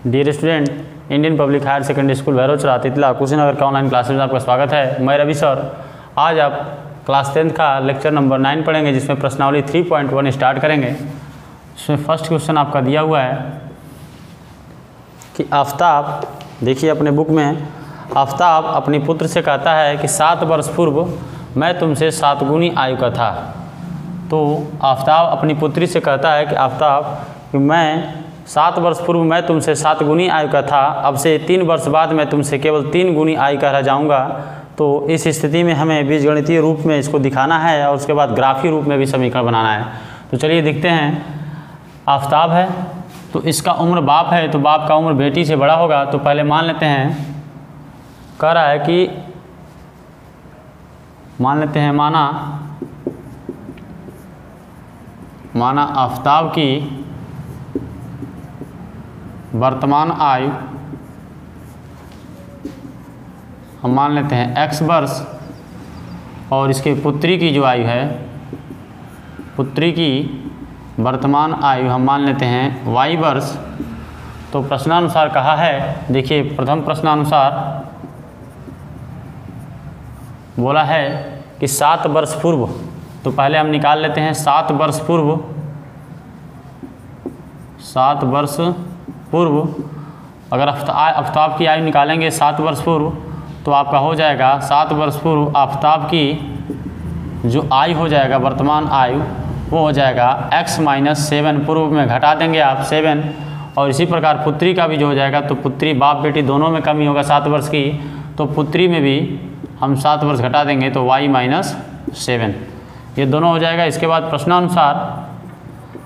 Dear student, Indian public higher secondary school Bhairavchara Titla Kushinagar का online classes में आपका स्वागत है। मैं रवि सर। आज आप क्लास 10th का लेक्चर नंबर 9 पढ़ेंगे, जिसमें प्रश्नावली 3.1 स्टार्ट करेंगे। इसमें फर्स्ट क्वेश्चन आपका दिया हुआ है कि आफताब, देखिए अपने बुक में, आफताब अपनी पुत्र से कहता है कि 7 वर्ष पूर्व मैं तुमसे 7 गुनी आयु का था। तो आफताब अपनी पुत्री से कहता है कि आफताब कि मैं 7 वर्ष पूर्व मैं तुमसे 7 गुनी आयु का था, अब से 3 वर्ष बाद मैं तुमसे केवल 3 गुनी आयु का रह जाऊंगा। तो इस स्थिति में हमें बीजगणितीय रूप में इसको दिखाना है और उसके बाद ग्राफीय रूप में भी समीकरण बनाना है। तो चलिए देखते हैं। आफताब है तो इसका उम्र बाप है, तो बाप का उम्र बेटी से बड़ा होगा। तो पहले मान लेते हैं, कह रहा है कि मान लेते हैं माना आफताब की वर्तमान आयु हम मान लेते हैं x वर्ष, और इसके पुत्री की जो आयु है, पुत्री की वर्तमान आयु हम मान लेते हैं y वर्ष। तो प्रश्नानुसार कहा है, देखिए प्रथम प्रश्नानुसार बोला है कि 7 वर्ष पूर्व। तो पहले हम निकाल लेते हैं 7 वर्ष पूर्व। 7 वर्ष पूर्व अगर आफताब की आयु निकालेंगे 7 वर्ष पूर्व, तो आपका हो जाएगा 7 वर्ष पूर्व आफताब की जो आयु हो जाएगा, वर्तमान आयु, वो हो जाएगा x-7। पूर्व में घटा देंगे आप 7, और इसी प्रकार पुत्री का भी जो हो जाएगा, तो पुत्री बाप बेटी दोनों में कमी होगा 7 वर्ष की, तो पुत्री में भी हम 7 वर्ष घटा देंगे तो y-7 ये दोनों हो जाएगा। इसके बाद प्रश्नानुसार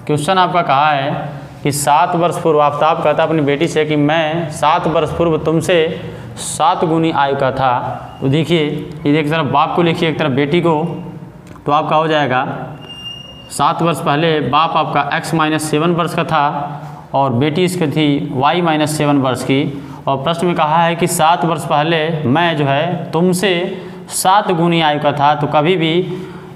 क्वेश्चन आपका कहा है कि 7 वर्ष पूर्व आफताब कहता अपनी बेटी से कि मैं 7 वर्ष पूर्व तुमसे 7 गुनी आयु का था। तो देखिए, ये एक तरफ बाप को लिखिए, एक तरफ बेटी को, तो आपका हो जाएगा 7 वर्ष पहले बाप आपका x-7 वर्ष का था और बेटी इसकी थी y-7 वर्ष की। और प्रश्न में कहा है कि 7 वर्ष पहले मैं जो है तुमसे 7 गुनी आयु का था। तो कभी भी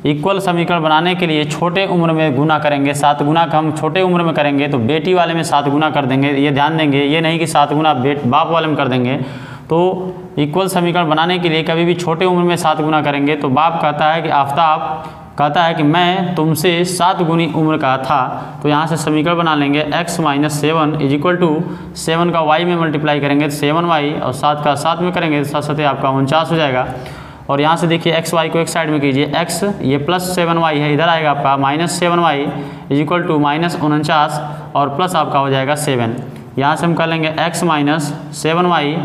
इक्वल समीकरण बनाने के लिए छोटे उम्र में गुना करेंगे। 7 गुना का हम छोटे उम्र में करेंगे तो बेटी वाले में 7 गुना कर देंगे, ये ध्यान देंगे। ये नहीं कि 7 गुना बाप वाले में कर देंगे। तो इक्वल समीकरण बनाने के लिए कभी भी छोटे उम्र में 7 गुना करेंगे। तो बाप कहता है कि आफताब कहता है कि मैं तुमसे 7 गुनी उम्र का था। तो यहाँ से समीकरण बना लेंगे x-7 इजिक्वल टू 7 का y में मल्टीप्लाई करेंगे तो 7y, और 7 का 7 में करेंगे तो 7 आपका 49 हो जाएगा। और यहाँ से देखिए x y को एक साइड में कीजिए, x ये +7y है, इधर आएगा आपका -7y इजिक्वल टू -49, और प्लस आपका हो जाएगा 7। यहाँ से हम कर लेंगे x-7y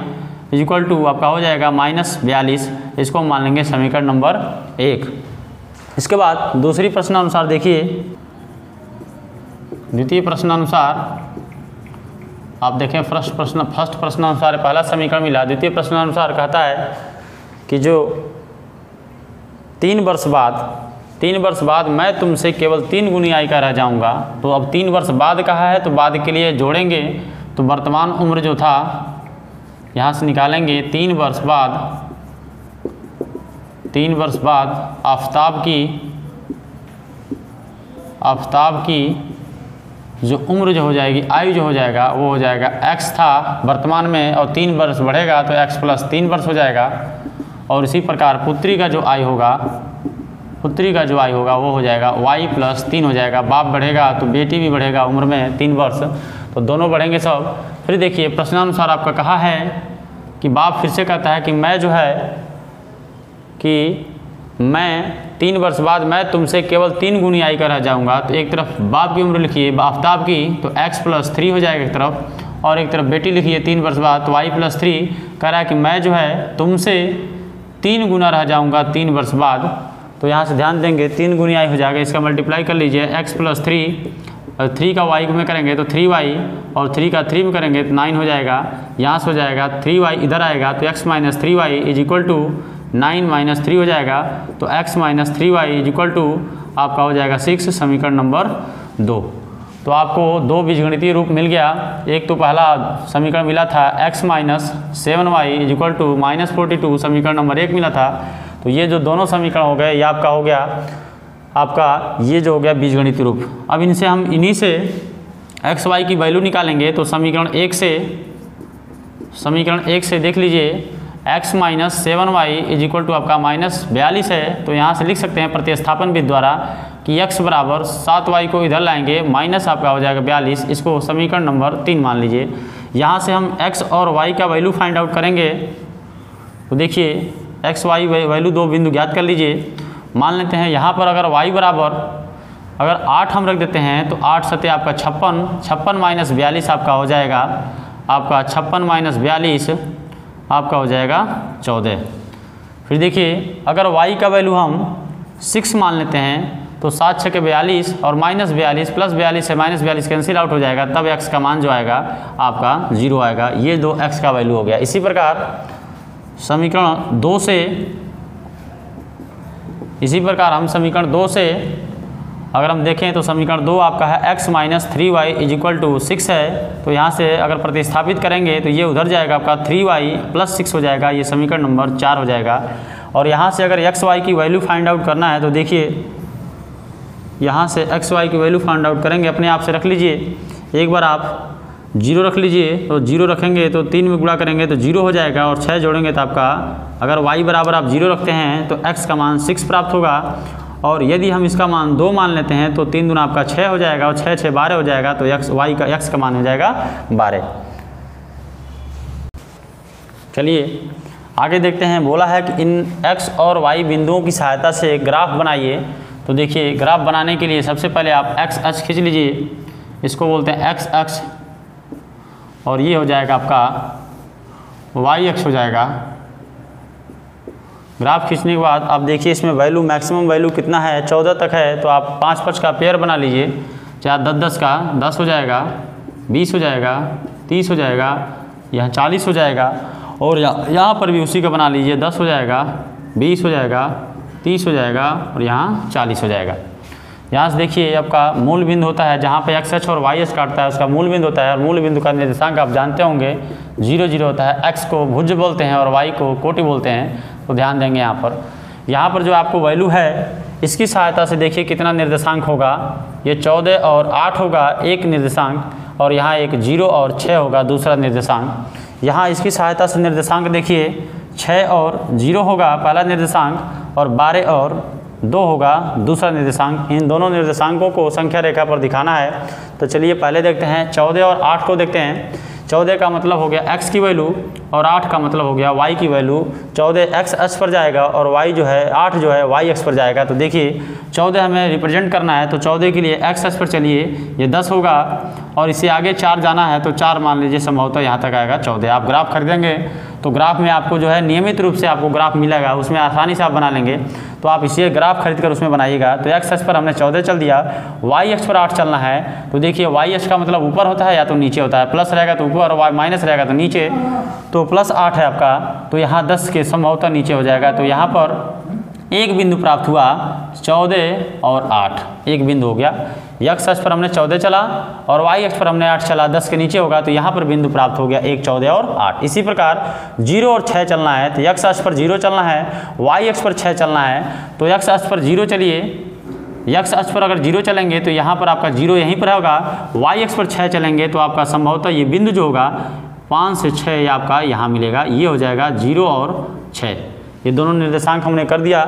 इजिक्वल टू आपका हो जाएगा -42। इसको हम मान लेंगे समीकरण नंबर 1। इसके बाद दूसरी प्रश्नानुसार देखिए, द्वितीय प्रश्नानुसार आप देखें, फर्स्ट प्रश्नानुसार पहला समीकरण मिला। द्वितीय प्रश्नानुसार कहता है कि जो 3 वर्ष बाद मैं तुमसे केवल 3 गुनी आयु का रह जाऊंगा। तो अब 3 वर्ष बाद कहा है, तो बाद के लिए जोड़ेंगे तो वर्तमान उम्र जो था यहाँ से निकालेंगे। 3 वर्ष बाद आफताब की जो उम्र जो हो जाएगी, आयु जो हो जाएगा, वो हो जाएगा x था वर्तमान में, और 3 वर्ष बढ़ेगा तो x+3 वर्ष हो जाएगा। और इसी प्रकार पुत्री का जो आयु होगा वो हो जाएगा y+3 हो जाएगा। बाप बढ़ेगा तो बेटी भी बढ़ेगा उम्र में 3 वर्ष, तो दोनों बढ़ेंगे सब। फिर देखिए प्रश्नानुसार आपका कहा है कि बाप फिर से कहता है कि मैं 3 वर्ष बाद मैं तुमसे केवल 3 गुनी आयु का रह जाऊंगा। तो एक तरफ बाप की उम्र लिखिए आफताब की, तो x+3 हो जाएगा एक तरफ, और एक तरफ बेटी लिखिए 3 वर्ष बाद, तो y+3 कह रहा है कि मैं जो है तुमसे 3 गुना रह जाऊंगा 3 वर्ष बाद। तो यहाँ से ध्यान देंगे 3 गुनी आयु हो जाएगा, इसका मल्टीप्लाई कर लीजिए x+3, 3 का y में करेंगे तो 3y, और 3 का 3 में करेंगे तो 9 हो जाएगा। यहाँ से हो जाएगा 3y इधर आएगा तो x-3y इजिक्वल टू 9-3 हो जाएगा। तो x-3y इजिक्वल टू आपका हो जाएगा 6, समीकरण नंबर 2। तो आपको 2 बीजगणितीय रूप मिल गया। एक तो पहला समीकरण मिला था x-7y इजिक्वल टू -42, समीकरण नंबर 1 मिला था। तो ये जो दोनों समीकरण हो गए, ये आपका हो गया आपका ये जो हो गया बीजगणितीय रूप। अब इनसे हम इन्हीं से एक्स वाई की वैल्यू निकालेंगे तो समीकरण 1 से समीकरण 1 से देख लीजिए x minus 7y is equal to आपका -42 है। तो यहाँ से लिख सकते हैं प्रतिस्थापन विधि द्वारा कि x बराबर 7y को इधर लाएंगे माइनस आपका हो जाएगा 42, इसको समीकरण नंबर 3 मान लीजिए। यहाँ से हम x और y का वैल्यू फाइंड आउट करेंगे। तो देखिए x y वैल्यू दो बिंदु ज्ञात कर लीजिए। मान लेते हैं यहाँ पर अगर y बराबर अगर 8 हम रख देते हैं तो 8 सत्ते आपका 56 माइनस 42 आपका हो जाएगा, आपका 56 माइनस 42 आपका हो जाएगा 14। फिर देखिए अगर y का वैल्यू हम 6 मान लेते हैं तो 7 6 42 और माइनस 42 प्लस 42 से माइनस 42 कैंसिल आउट हो जाएगा, तब x का मान जो आएगा आपका 0 आएगा। ये दो x का वैल्यू हो गया। इसी प्रकार समीकरण 2 से हम समीकरण 2 से अगर हम देखें तो समीकरण 2 आपका है x minus 3y is equal to 6 है। तो यहाँ से अगर प्रतिस्थापित करेंगे तो ये उधर जाएगा आपका 3y प्लस 6 हो जाएगा, ये समीकरण नंबर 4 हो जाएगा। और यहाँ से अगर x y की वैल्यू फाइंड आउट करना है तो देखिए यहाँ से x y की वैल्यू फाइंड आउट करेंगे, अपने आप से रख लीजिए। एक बार आप 0 रख लीजिए, तो 0 रखेंगे तो 3 में गुणा करेंगे तो 0 हो जाएगा, और 6 जोड़ेंगे तो आपका अगर y बराबर आप 0 रखते हैं तो x का मान 6 प्राप्त होगा। और यदि हम इसका मान 2 मान लेते हैं तो 3 दूना आपका 6 हो जाएगा, और 6 6 12 हो जाएगा, तो x का मान हो जाएगा 12। चलिए आगे देखते हैं। बोला है कि इन x और y बिंदुओं की सहायता से ग्राफ बनाइए। तो देखिए ग्राफ बनाने के लिए सबसे पहले आप x अक्ष खींच लीजिए, इसको बोलते हैं x अक्ष, और ये हो जाएगा आपका y अक्ष हो जाएगा। ग्राफ खींचने के बाद आप देखिए इसमें वैल्यू मैक्सिमम वैल्यू कितना है, 14 तक है। तो आप 5 5 का पेयर बना लीजिए, चाहे 10 10 का 10 हो जाएगा, 20 हो जाएगा, 30 हो जाएगा, यहाँ 40 हो जाएगा, और यहाँ पर भी उसी का बना लीजिए, 10 हो जाएगा, 20 हो जाएगा, 30 हो जाएगा, और यहाँ 40 हो जाएगा। यहाँ से देखिए आपका मूल बिंदु होता है जहाँ पे x अक्ष और y अक्ष काटता है, उसका मूल बिंदु होता है। और मूल बिंदु का निर्देशांक आप जानते होंगे 0 0 होता है। x को भुज बोलते हैं और y को कोटि बोलते हैं। तो ध्यान देंगे यहाँ पर जो आपको वैल्यू है इसकी सहायता से देखिए कितना निर्देशांक होगा। ये 14 और 8 होगा एक निर्देशांक, और यहाँ एक 0 और 6 होगा दूसरा निर्देशांक। यहाँ इसकी सहायता से निर्देशांक देखिए 6 और 0 होगा पहला निर्देशांक, और 12 और 2 होगा दूसरा निर्देशांक। इन दोनों निर्देशांकों को संख्या रेखा पर दिखाना है। तो चलिए पहले देखते हैं 14 और 8 को देखते हैं। 14 का मतलब हो गया x की वैल्यू, और 8 का मतलब हो गया y की वैल्यू। 14 x अक्ष पर जाएगा और y जो है 8 जो है y अक्ष पर जाएगा। तो देखिए 14 हमें रिप्रेजेंट करना है, तो 14 के लिए x अक्ष पर चलिए ये 10 होगा, और इससे आगे 4 जाना है तो 4 मान लीजिए संभवतः यहाँ तक आएगा 14। आप ग्राफ खरीदेंगे तो ग्राफ में आपको जो है नियमित रूप से आपको ग्राफ मिलेगा, उसमें आसानी से आप बना लेंगे। तो आप इसे ग्राफ खरीद कर उसमें बनाइएगा। तो x अक्ष पर हमने 14 चल दिया, y अक्ष पर 8 चलना है। तो देखिए y अक्ष का मतलब ऊपर होता है या तो नीचे होता है, प्लस रहेगा तो ऊपर और माइनस रहेगा तो नीचे। तो प्लस 8 है आपका, तो यहाँ 10 के संभवतः नीचे हो जाएगा। तो यहाँ पर एक बिंदु प्राप्त हुआ 14 और 8, एक बिंदु हो गया। x अक्ष पर हमने 14 चला और y अक्ष पर हमने 8 चला, 10 के नीचे होगा, तो यहाँ पर बिंदु प्राप्त हो गया 1 14 और 8। इसी प्रकार 0 और 6 चलना है, तो x अक्ष पर 0 चलना है, y अक्ष पर 6 चलना है। तो x अक्ष पर 0 चलिए, x अक्ष पर अगर 0 चलेंगे तो यहाँ पर आपका 0 यहीं पर होगा। y अक्ष पर 6 चलेंगे तो आपका संभवतः ये बिंदु जो होगा 5 से 6 आपका यहाँ मिलेगा, ये हो जाएगा 0 और 6। ये दोनों निर्देशांक हमने कर दिया।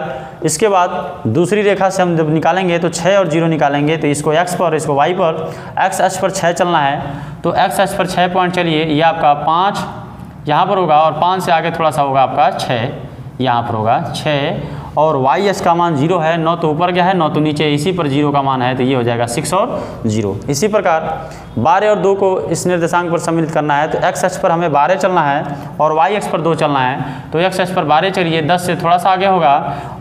इसके बाद दूसरी रेखा से हम जब निकालेंगे तो 6 और 0 निकालेंगे, तो इसको x पर इसको y पर। x अक्ष पर 6 चलना है, तो x अक्ष पर 6 पॉइंट चलिए, ये आपका 5 यहाँ पर होगा, और 5 से आगे थोड़ा सा होगा आपका 6 यहाँ पर होगा 6, और y अक्ष का मान 0 है, 9 तो ऊपर गया है 9 तो नीचे, इसी पर 0 का मान है, तो ये हो जाएगा 6 और 0। इसी प्रकार 12 और 2 को इस निर्देशांक पर सम्मिलित करना है, तो x अक्ष पर हमें 12 चलना है और y अक्ष पर 2 चलना है। तो x अक्ष पर 12 चलिए, 10 से थोड़ा सा आगे होगा,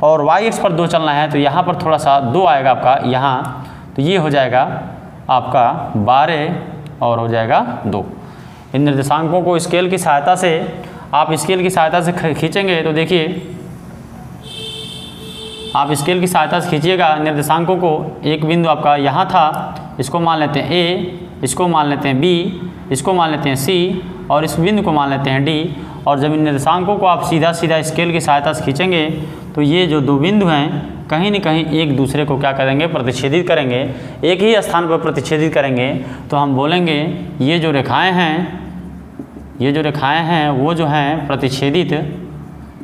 और y अक्ष पर 2 चलना है, तो यहाँ पर थोड़ा सा 2 आएगा आपका यहाँ, तो ये हो जाएगा आपका 12 और हो जाएगा 2। इन निर्देशांकों को स्केल की सहायता से आप स्केल की सहायता से खींचेंगे, तो देखिए आप स्केल की सहायता से खींचिएगा निर्देशांकों को। एक बिंदु आपका यहाँ था, इसको मान लेते हैं A, इसको मान लेते हैं B, इसको मान लेते हैं C, और इस बिंदु को मान लेते हैं D। और जब इन निर्देशांकों को आप सीधा सीधा स्केल की सहायता से खींचेंगे तो ये जो दो बिंदु हैं कहीं न कहीं एक दूसरे को क्या करेंगे, प्रतिच्छेदित करेंगे, एक ही स्थान पर प्रतिच्छेदित करेंगे। तो हम बोलेंगे ये जो रेखाएँ हैं ये जो रेखाएं हैं वो जो हैं प्रतिच्छेदित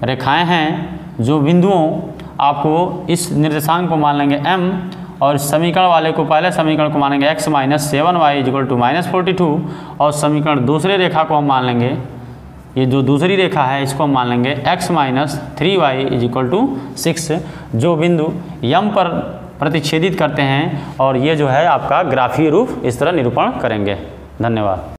रेखाएं हैं, जो बिंदुओं आपको इस निर्देशांक को मान लेंगे m और इस समीकरण वाले को, पहले समीकरण को मानेंगे x माइनस 7y = -42 और समीकरण दूसरे रेखा को हम मान लेंगे, ये जो दूसरी रेखा है इसको हम मान लेंगे x माइनस 3y = 6, जो बिंदु m पर प्रतिच्छेदित करते हैं। और ये जो है आपका ग्राफीय रूप इस तरह निरूपण करेंगे। धन्यवाद।